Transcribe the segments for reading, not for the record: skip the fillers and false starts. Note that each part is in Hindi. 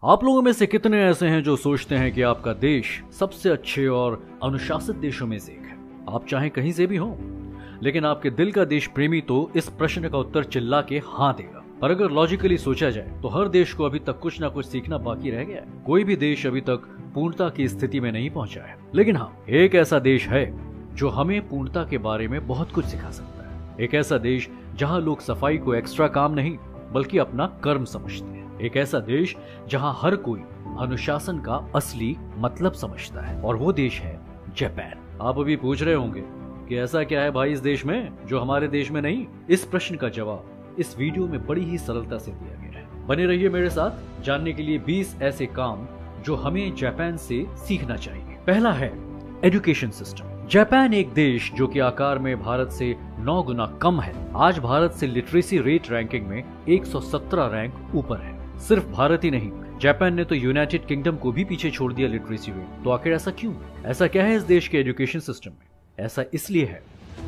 आप लोगों में से कितने ऐसे हैं जो सोचते हैं कि आपका देश सबसे अच्छे और अनुशासित देशों में से एक है? आप चाहे कहीं से भी हो, लेकिन आपके दिल का देश प्रेमी तो इस प्रश्न का उत्तर चिल्ला के हाँ देगा। पर अगर लॉजिकली सोचा जाए तो हर देश को अभी तक कुछ ना कुछ सीखना बाकी रह गया है। कोई भी देश अभी तक पूर्णता की स्थिति में नहीं पहुंचा है, लेकिन हाँ, एक ऐसा देश है जो हमें पूर्णता के बारे में बहुत कुछ सिखा सकता है। एक ऐसा देश जहां लोग सफाई को एक्स्ट्रा काम नहीं बल्कि अपना कर्म समझते हैं। एक ऐसा देश जहां हर कोई अनुशासन का असली मतलब समझता है, और वो देश है जापान। आप अभी पूछ रहे होंगे कि ऐसा क्या है भाई इस देश में जो हमारे देश में नहीं? इस प्रश्न का जवाब इस वीडियो में बड़ी ही सरलता से दिया गया है। बने रहिए मेरे साथ जानने के लिए 20 ऐसे काम जो हमें जापान से सीखना चाहिए। पहला है एजुकेशन सिस्टम। जापान एक देश जो कि आकार में भारत से 9 गुना कम है, आज भारत से लिटरेसी रेट रैंकिंग में 117 रैंक ऊपर है। सिर्फ भारत ही नहीं, जापान ने तो यूनाइटेड किंगडम को भी पीछे छोड़ दिया लिटरेसी रेट। तो आखिर ऐसा क्यों? ऐसा क्या है इस देश के एजुकेशन सिस्टम में? ऐसा इसलिए है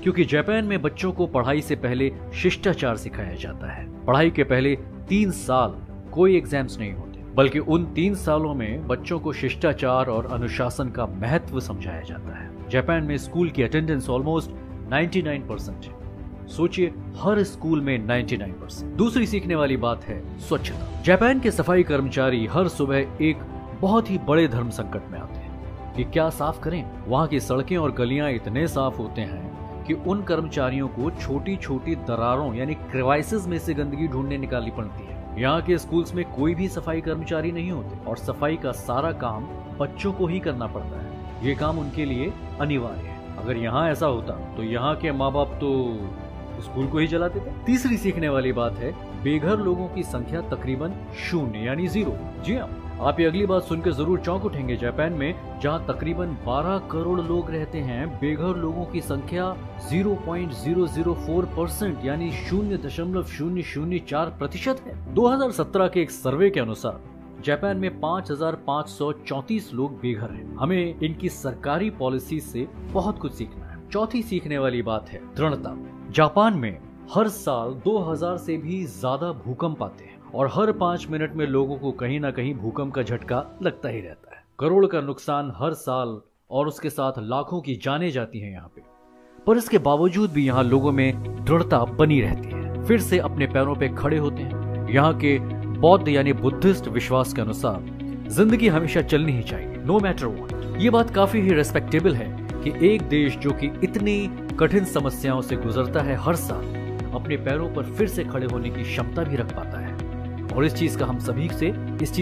क्योंकि जापान में बच्चों को पढ़ाई से पहले शिष्टाचार सिखाया जाता है। पढ़ाई के पहले 3 साल कोई एग्जाम्स नहीं होते, बल्कि उन 3 सालों में बच्चों को शिष्टाचार और अनुशासन का महत्व समझाया जाता है। जापान में स्कूल की अटेंडेंस ऑलमोस्ट 99% है। सोचिए, हर स्कूल में 99%। दूसरी सीखने वाली बात है स्वच्छता। जापान के सफाई कर्मचारी हर सुबह एक बहुत ही बड़े धर्म संकट में आते हैं कि क्या साफ करें। वहाँ की सड़कें और गलियां इतने साफ होते हैं कि उन कर्मचारियों को छोटी छोटी दरारों यानी क्रेवाइसेस में से गंदगी ढूंढने निकालनी पड़ती है। यहाँ के स्कूल्स में कोई भी सफाई कर्मचारी नहीं होते और सफाई का सारा काम बच्चों को ही करना पड़ता है। ये काम उनके लिए अनिवार्य है। अगर यहाँ ऐसा होता तो यहाँ के माँ बाप तो स्कूल को ही जलाते थे। तीसरी सीखने वाली बात है बेघर लोगों की संख्या तकरीबन 0 यानी 0। जी हाँ, आप ये अगली बात सुनकर जरूर चौंक उठेंगे। जापान में जहाँ तकरीबन 12 करोड़ लोग रहते हैं, बेघर लोगों की संख्या 0.004% यानी 0.004% है। 2017 के एक सर्वे के अनुसार जापान में 5,534 लोग बेघर हैं। हमें इनकी सरकारी पॉलिसी से बहुत कुछ सीखना है। चौथी सीखने वाली बात है दृढ़ता। जापान में हर साल 2000 से भी ज्यादा भूकंप आते हैं और हर 5 मिनट में लोगों को कहीं ना कहीं भूकंप का झटका लगता ही रहता है। करोड़ का नुकसान हर साल और उसके साथ लाखों की जानें जाती हैं यहाँ पे। पर इसके बावजूद भी यहाँ लोगों में दृढ़ता बनी रहती है, फिर से अपने पैरों पे खड़े होते हैं। यहाँ के बौद्ध यानी बुद्धिस्ट विश्वास के अनुसार जिंदगी हमेशा चलनी ही चाहिए, नो मैटर व्हाट। ये बात काफी ही रेस्पेक्टेबल है कि एक देश जो कि इतनी कठिन समस्याओं से गुजरता है, हर साल अपने पैरों पर फिर से खड़े होने की क्षमता भी रख पाता है। और इस चीज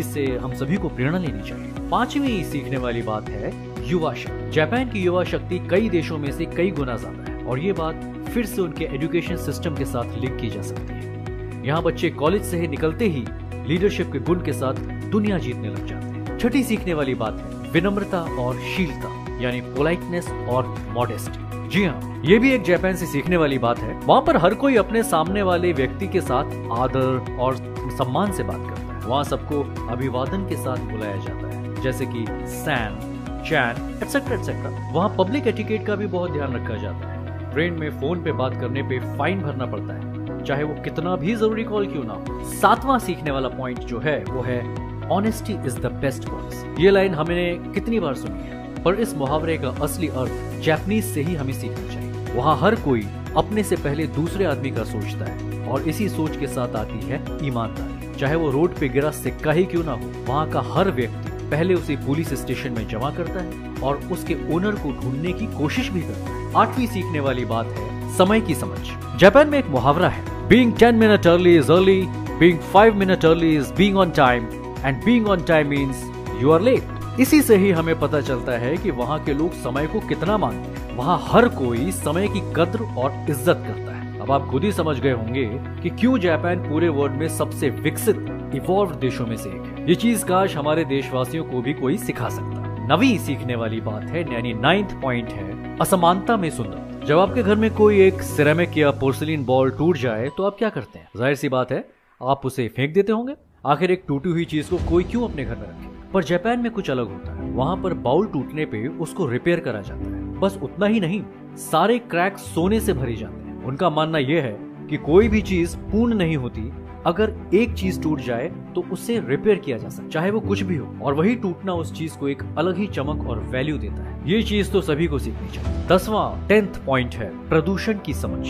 से हम सभी को प्रेरणा लेनी चाहिए। पांचवी सीखने वाली बात है युवा शक्ति। जापान की युवा शक्ति कई देशों में से कई गुना ज्यादा है और ये बात फिर से उनके एजुकेशन सिस्टम के साथ लिंक की जा सकती है। यहाँ बच्चे कॉलेज से ही निकलते ही लीडरशिप के गुण के साथ दुनिया जीतने लग जाते हैं। छठी सीखने वाली बात है विनम्रता और शीलता यानी पोलाइटनेस और मॉडेस्टी। जी हाँ, ये भी एक जापान से सीखने वाली बात है। वहाँ पर हर कोई अपने सामने वाले व्यक्ति के साथ आदर और सम्मान से बात करता है। वहाँ सबको अभिवादन के साथ बुलाया जाता है, जैसे कि सैन, चैन एटसेट्रा एटसेट्रा। वहाँ पब्लिक एटिकेट का भी बहुत ध्यान रखा जाता है। ट्रेन में फोन पे बात करने पे फाइन भरना पड़ता है, चाहे वो कितना भी जरूरी कॉल क्यों ना हो। 7वां सीखने वाला पॉइंट जो है वो है honesty is the best policy. ये लाइन हमने कितनी बार सुनी है, पर इस मुहावरे का असली अर्थ जापानीज से ही हमें सीखना चाहिए। वहाँ हर कोई अपने से पहले दूसरे आदमी का सोचता है और इसी सोच के साथ आती है ईमानदारी। चाहे वो रोड पे गिरा सिक्का ही क्यों ना हो, वहाँ का हर व्यक्ति पहले उसे पुलिस स्टेशन में जमा करता है और उसके ओनर को ढूंढने की कोशिश भी करता है। 8वीं सीखने वाली बात है समय की समझ। जापान में एक मुहावरा है, being 10 minutes early is early, being 5 minutes early is being on time, and being on time means you are late। इसी से ही हमें पता चलता है कि वहाँ के लोग समय को कितना मानते हैं। वहाँ हर कोई समय की कद्र और इज्जत करता है। अब आप खुद ही समझ गए होंगे कि क्यों जापान पूरे वर्ल्ड में सबसे विकसित इवॉल्व्ड देशों में से एक है। ये चीज काश हमारे देशवासियों को भी कोई सिखा सकता। 9वीं सीखने वाली बात है यानी 9th पॉइंट है असमानता में सुंदर। जब आपके घर में कोई एक सिरेमिक या पोर्सिलिन बॉल टूट जाए तो आप क्या करते हैं? जाहिर सी बात है आप उसे फेंक देते होंगे। आखिर एक टूटी हुई चीज को कोई क्यों अपने घर में रखे? पर जापान में कुछ अलग होता है। वहाँ पर बाउल टूटने पे उसको रिपेयर करा जाता है। बस उतना ही नहीं, सारे क्रैक सोने से भरे जाते हैं। उनका मानना यह है कि कोई भी चीज पूर्ण नहीं होती, अगर एक चीज टूट जाए तो उसे रिपेयर किया जा सकता, चाहे वो कुछ भी हो, और वही टूटना उस चीज को एक अलग ही चमक और वैल्यू देता है। ये चीज तो सभी को सीखनी चाहिए। 10th पॉइंट है प्रदूषण की समझ।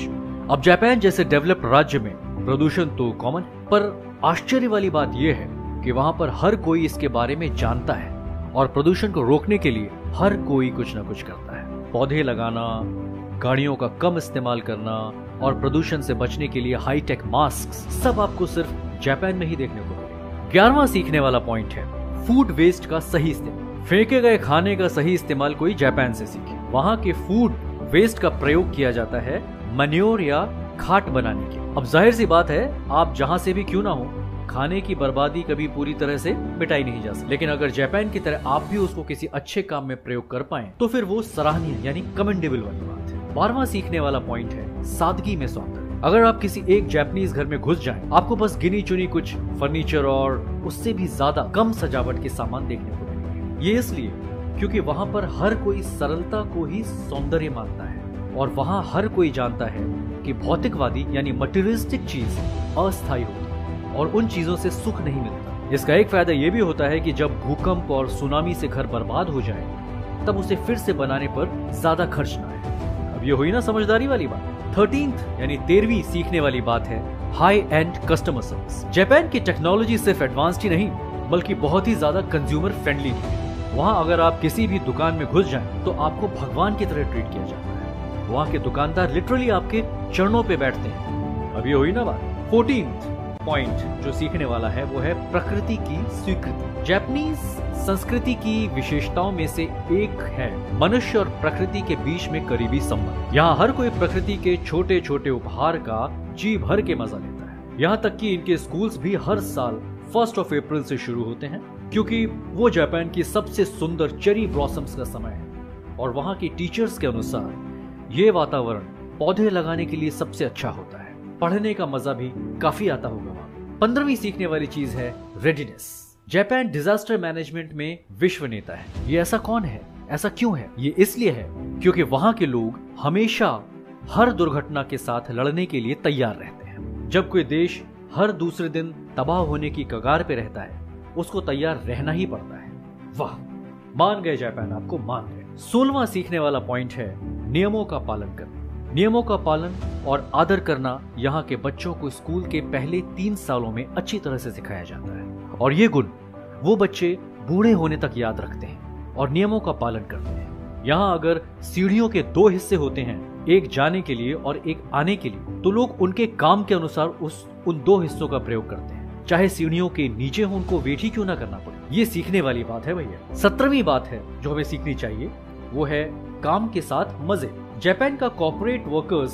अब जापान जैसे डेवलप्ड राज्य में प्रदूषण तो कॉमन, पर आश्चर्य वाली बात यह है कि वहाँ पर हर कोई इसके बारे में जानता है और प्रदूषण को रोकने के लिए हर कोई कुछ न कुछ करता है। पौधे लगाना, गाड़ियों का कम इस्तेमाल करना और प्रदूषण से बचने के लिए हाईटेक मास्क, सब आपको सिर्फ जापान में ही देखने को मिलेगा। 11वां सीखने वाला पॉइंट है फूड वेस्ट का सही इस्तेमाल। फेंके गए खाने का सही इस्तेमाल कोई जापान से सीखे। वहाँ के फूड वेस्ट का प्रयोग किया जाता है मैन्योर या खाट बनाने के। अब जाहिर सी बात है, आप जहाँ से भी क्यों ना हो, खाने की बर्बादी कभी पूरी तरह से मिटाई नहीं जा सकती, लेकिन अगर जापान की तरह आप भी उसको किसी अच्छे काम में प्रयोग कर पाएं तो फिर वो सराहनीय यानी कमेंडेबल वाली बात है। 12वां सीखने वाला पॉइंट है सादगी में सौंदर्य। अगर आप किसी एक जापानीज घर में घुस जाएं, आपको बस गिनी चुनी कुछ फर्नीचर और उससे भी ज्यादा कम सजावट के सामान देखने को मिलेंगे। ये इसलिए क्योंकि वहाँ पर हर कोई सरलता को ही सौंदर्य मानता है और वहाँ हर कोई जानता है कि भौतिकवादी यानी मटेरियलिस्टिक चीज अस्थायी होती है और उन चीजों से सुख नहीं मिलता। इसका एक फायदा ये भी होता है कि जब भूकंप और सुनामी से घर बर्बाद हो जाए तब उसे फिर से बनाने पर ज्यादा खर्च ना आए। अब ये हुई ना समझदारी वाली बात। 13th यानी 13वीं सीखने वाली बात है high and customer service. Japan की टेक्नोलॉजी सिर्फ एडवांस्ड ही नहीं बल्कि बहुत ही ज्यादा कंज्यूमर फ्रेंडली भी है। वहाँ अगर आप किसी भी दुकान में घुस जाएं तो आपको भगवान की तरह ट्रीट किया जाता है। वहाँ के दुकानदार लिटरली आपके चरणों पे बैठते हैं। अब ये हुई ना बात। 14th पॉइंट जो सीखने वाला है वो है प्रकृति की स्वीकृति। जापानीज संस्कृति की विशेषताओं में से एक है मनुष्य और प्रकृति के बीच में करीबी संबंध। यहाँ हर कोई प्रकृति के छोटे छोटे उपहार का जी भर के मजा लेता है। यहाँ तक कि इनके स्कूल्स भी हर साल 1 अप्रैल से शुरू होते हैं क्योंकि वो जापान की सबसे सुंदर चेरी ब्लॉसम्स का समय है और वहाँ की टीचर्स के अनुसार ये वातावरण पौधे लगाने के लिए सबसे अच्छा होता है। पढ़ने का मजा भी काफी आता होगा वहाँ। 15वीं सीखने वाली चीज है रेडीनेस। जापान डिजास्टर मैनेजमेंट में विश्व नेता है। ये ऐसा कौन है, ऐसा क्यों है? ये इसलिए है क्योंकि वहाँ के लोग हमेशा हर दुर्घटना के साथ लड़ने के लिए तैयार रहते हैं। जब कोई देश हर दूसरे दिन तबाह होने की कगार पे रहता है उसको तैयार रहना ही पड़ता है। वाह, मान गए जापान, आपको मान गए। 16वां सीखने वाला पॉइंट है नियमों का पालन करना। नियमों का पालन और आदर करना यहाँ के बच्चों को स्कूल के पहले 3 सालों में अच्छी तरह से सिखाया जाता है और ये गुण वो बच्चे बूढ़े होने तक याद रखते हैं और नियमों का पालन करते हैं। यहाँ अगर सीढ़ियों के 2 हिस्से होते हैं, एक जाने के लिए और एक आने के लिए, तो लोग उनके काम के अनुसार उन 2 हिस्सों का प्रयोग करते हैं, चाहे सीढ़ियों के नीचे हो उनको वेट ही क्यों ना करना पड़े। ये सीखने वाली बात है भैया। 17वीं बात है जो हमें सीखनी चाहिए वो है काम के साथ मजे। जापान का कॉर्पोरेट वर्कर्स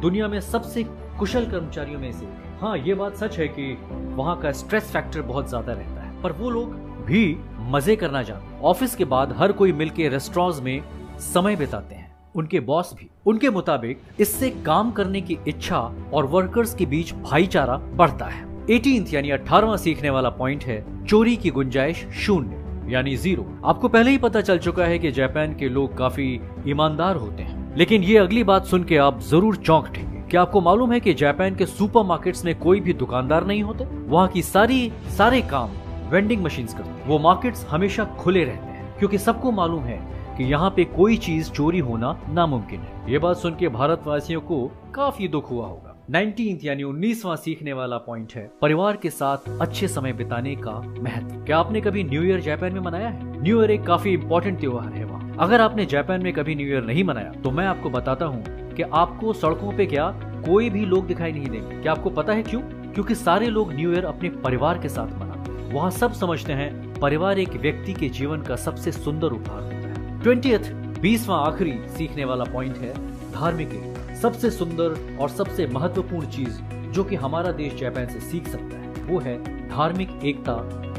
दुनिया में सबसे कुशल कर्मचारियों में से। हाँ, ये बात सच है कि वहाँ का स्ट्रेस फैक्टर बहुत ज्यादा रहता है, पर वो लोग भी मजे करना जानते हैं। ऑफिस के बाद हर कोई मिलके रेस्टोरेंट्स में समय बिताते हैं, उनके बॉस भी। उनके मुताबिक इससे काम करने की इच्छा और वर्कर्स के बीच भाईचारा बढ़ता है। 18th यानी 18वां सीखने वाला पॉइंट है चोरी की गुंजाइश शून्य यानी 0। आपको पहले ही पता चल चुका है कि जापान के लोग काफी ईमानदार होते हैं, लेकिन ये अगली बात सुन के आप जरूर चौंक उठेंगे। क्या आपको मालूम है कि जापान के सुपरमार्केट्स में कोई भी दुकानदार नहीं होते? वहाँ की सारे काम वेंडिंग मशीन्स करते हैं। वो मार्केट्स हमेशा खुले रहते हैं क्योंकि सबको मालूम है कि यहाँ पे कोई चीज चोरी होना नामुमकिन है। ये बात सुन के भारतवासियों को काफी दुख हुआ होगा। 19th यानी 19वां सीखने वाला पॉइंट है परिवार के साथ अच्छे समय बिताने का महत्व। क्या आपने कभी न्यू ईयर जापान में मनाया है? न्यू ईयर एक काफी इंपॉर्टेंट त्योहार है वहाँ। अगर आपने जापान में कभी न्यू ईयर नहीं मनाया तो मैं आपको बताता हूँ कि आपको सड़कों पे क्या कोई भी लोग दिखाई नहीं देंगे। क्या आपको पता है क्यों? क्योंकि सारे लोग न्यू ईयर अपने परिवार के साथ मनाते हैं। वहाँ सब समझते हैं परिवार एक व्यक्ति के जीवन का सबसे सुंदर उपहार होता है। 20th 20वां आखिरी सीखने वाला पॉइंट है धार्मिक एकता। सबसे सुंदर और सबसे महत्वपूर्ण चीज जो कि हमारा देश जापान से सीख सकता है वो है धार्मिक एकता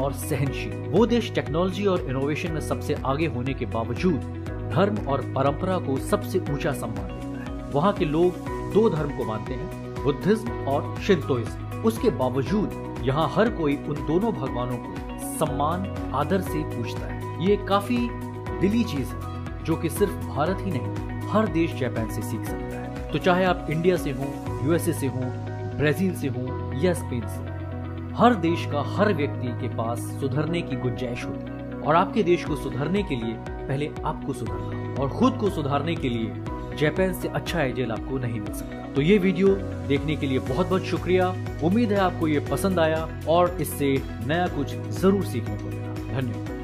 और सहनशील। वो देश टेक्नोलॉजी और इनोवेशन में सबसे आगे होने के बावजूद धर्म और परंपरा को सबसे ऊंचा सम्मान देता है। वहाँ के लोग 2 धर्म को मानते हैं, बुद्धिज्म और शिंतोइज्म। उसके बावजूद यहाँ हर कोई उन दोनों भगवानों को सम्मान आदर से पूजता है। ये काफी दिली चीज है जो कि सिर्फ भारत ही नहीं हर देश जापान से सीख सकता है। तो चाहे आप इंडिया से हो, यूएसए से हो, ब्राजील से हो या स्पेन से, हर देश का हर व्यक्ति के पास सुधरने की गुंजाइश होती है और आपके देश को सुधरने के लिए पहले आपको सुधरना और खुद को सुधारने के लिए जापान से अच्छा एजेंट आपको नहीं मिल सकता। तो ये वीडियो देखने के लिए बहुत बहुत शुक्रिया। उम्मीद है आपको ये पसंद आया और इससे नया कुछ जरूर सीखने को मिला। धन्यवाद।